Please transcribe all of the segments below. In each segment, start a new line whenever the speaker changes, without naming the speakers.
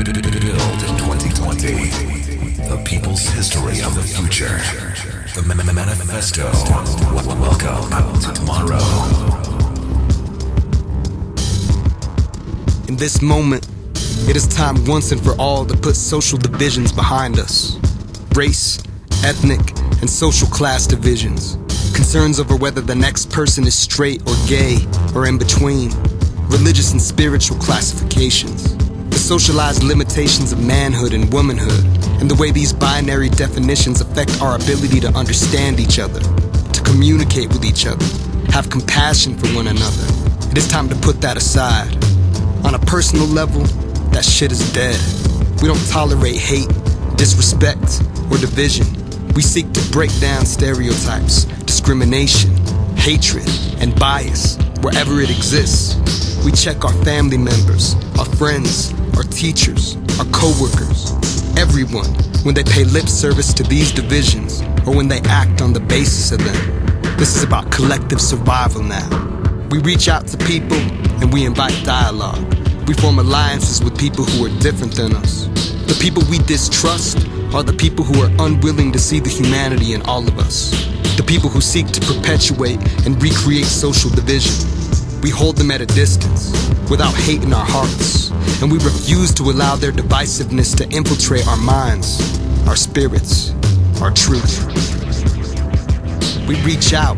Build in 2020. The people's history of the future. The Manifesto. Welcome to tomorrow.
In this moment, it is time once and for all to put social divisions behind us. Race, ethnic, and social class divisions. Concerns over whether the next person is straight or gay or in between. Religious and spiritual classifications. The socialized limitations of manhood and womanhood, and the way these binary definitions affect our ability to understand each other, to communicate with each other, have compassion for one another. It is time to put that aside. On a personal level, that shit is dead. We don't tolerate hate, disrespect, or division. We seek to break down stereotypes, discrimination, hatred, and bias wherever it exists. We check our family members, our friends, our teachers, our co-workers, everyone, when they pay lip service to these divisions or when they act on the basis of them. This is about collective survival now. We reach out to people and we invite dialogue. We form alliances with people who are different than us. The people we distrust are the people who are unwilling to see the humanity in all of us. The people who seek to perpetuate and recreate social division. We hold them at a distance, without hate in our hearts, and we refuse to allow their divisiveness to infiltrate our minds, our spirits, our truth. We reach out,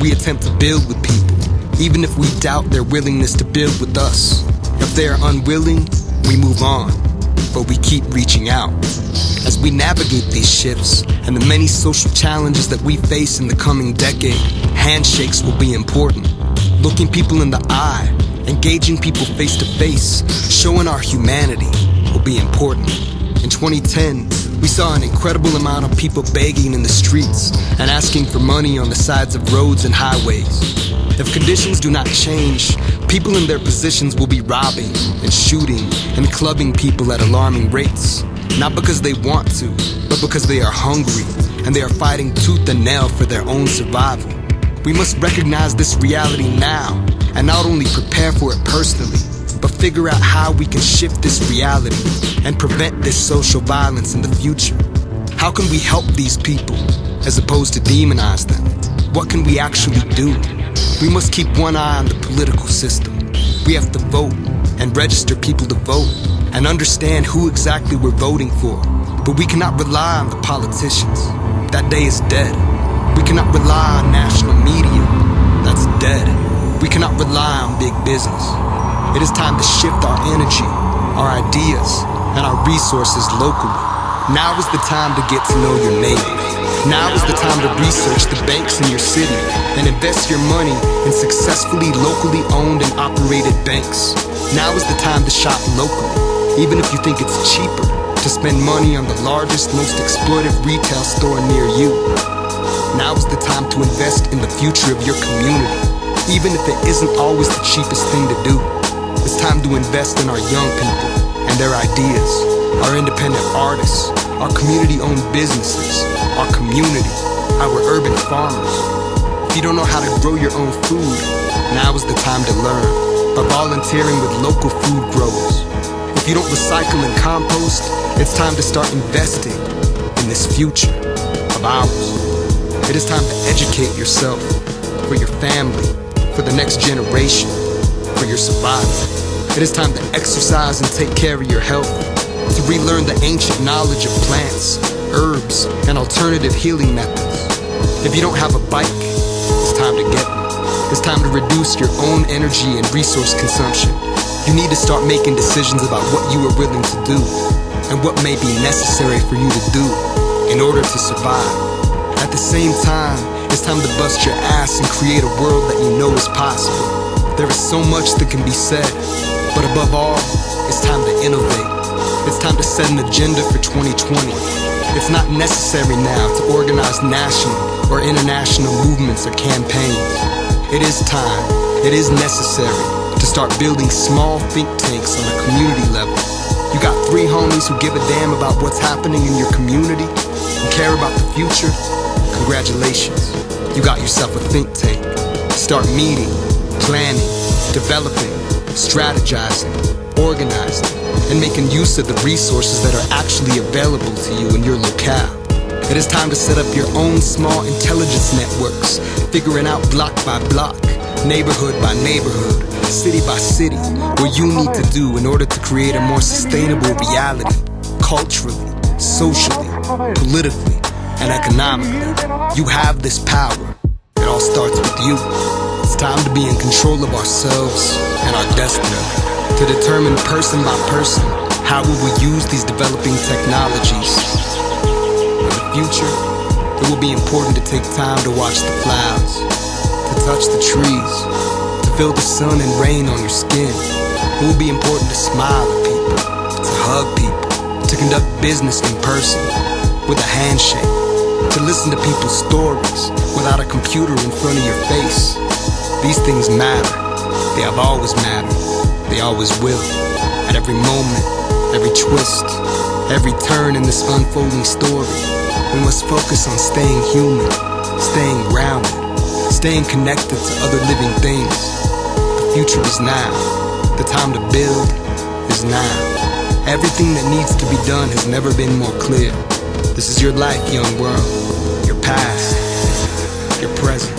we attempt to build with people, even if we doubt their willingness to build with us. If they are unwilling, we move on, but we keep reaching out. As we navigate these shifts and the many social challenges that we face in the coming decade, handshakes will be important. Looking people in the eye, engaging people face to face, showing our humanity will be important. In 2010, we saw an incredible amount of people begging in the streets and asking for money on the sides of roads and highways. If conditions do not change, people in their positions will be robbing and shooting and clubbing people at alarming rates. Not because they want to, but because they are hungry and they are fighting tooth and nail for their own survival. We must recognize this reality now and not only prepare for it personally, but figure out how we can shift this reality and prevent this social violence in the future. How can we help these people as opposed to demonize them? What can we actually do? We must keep one eye on the political system. We have to vote and register people to vote and understand who exactly we're voting for. But we cannot rely on the politicians. That day is dead. We cannot rely on national media. That's dead. We cannot rely on big business. It is time to shift our energy, our ideas, and our resources locally. Now is the time to get to know your neighbor. Now is the time to research the banks in your city and invest your money in successfully locally owned and operated banks. Now is the time to shop locally, even if you think it's cheaper to spend money on the largest, most exploitive retail store near you. Now is the time to invest in the future of your community, even if it isn't always the cheapest thing to do. It's time to invest in our young people and their ideas, our independent artists, our community-owned businesses, our community, our urban farmers. If you don't know how to grow your own food, now is the time to learn by volunteering with local food growers. If you don't recycle and compost, it's time to start investing in this future of ours. It is time to educate yourself, for your family, for the next generation, for your survival. It is time to exercise and take care of your health, to relearn the ancient knowledge of plants, herbs, and alternative healing methods. If you don't have a bike, it's time to get one. It's time to reduce your own energy and resource consumption. You need to start making decisions about what you are willing to do and what may be necessary for you to do in order to survive. At the same time, it's time to bust your ass and create a world that you know is possible. There is so much that can be said, but above all, it's time to innovate. It's time to set an agenda for 2020. It's not necessary now to organize national or international movements or campaigns. It is time, it is necessary to start building small think tanks on a community level. You got 3 homies who give a damn about what's happening in your community and care about the future? Congratulations, you got yourself a think tank. Start meeting, planning, developing, strategizing, organizing, and making use of the resources that are actually available to you in your locale. It is time to set up your own small intelligence networks, figuring out block by block, neighborhood by neighborhood, city by city, what you need to do in order to create a more sustainable reality, culturally, socially, politically, and economically. You have this power. It all starts with you. It's time to be in control of ourselves and our destiny, to determine person by person how we will use these developing technologies. In the future, it will be important to take time to watch the clouds, to touch the trees, to feel the sun and rain on your skin. It will be important to smile at people, to hug people, to conduct business in person, with a handshake, to listen to people's stories without a computer in front of your face. These things matter. They have always mattered. They always will. At every moment, every twist, every turn in this unfolding story, we must focus on staying human, staying grounded, staying connected to other living things. The future is now. The time to build is now. Everything that needs to be done has never been more clear. This is your life, young world. Your past, your present,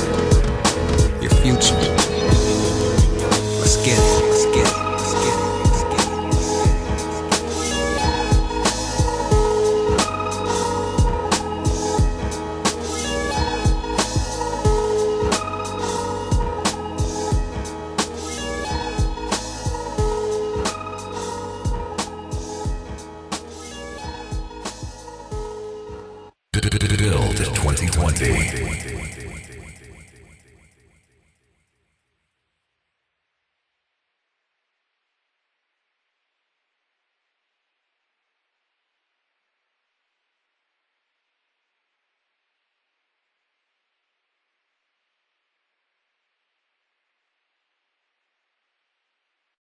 your future. Let's get it, let's get it, let's get it, let's get it.
Build 2020.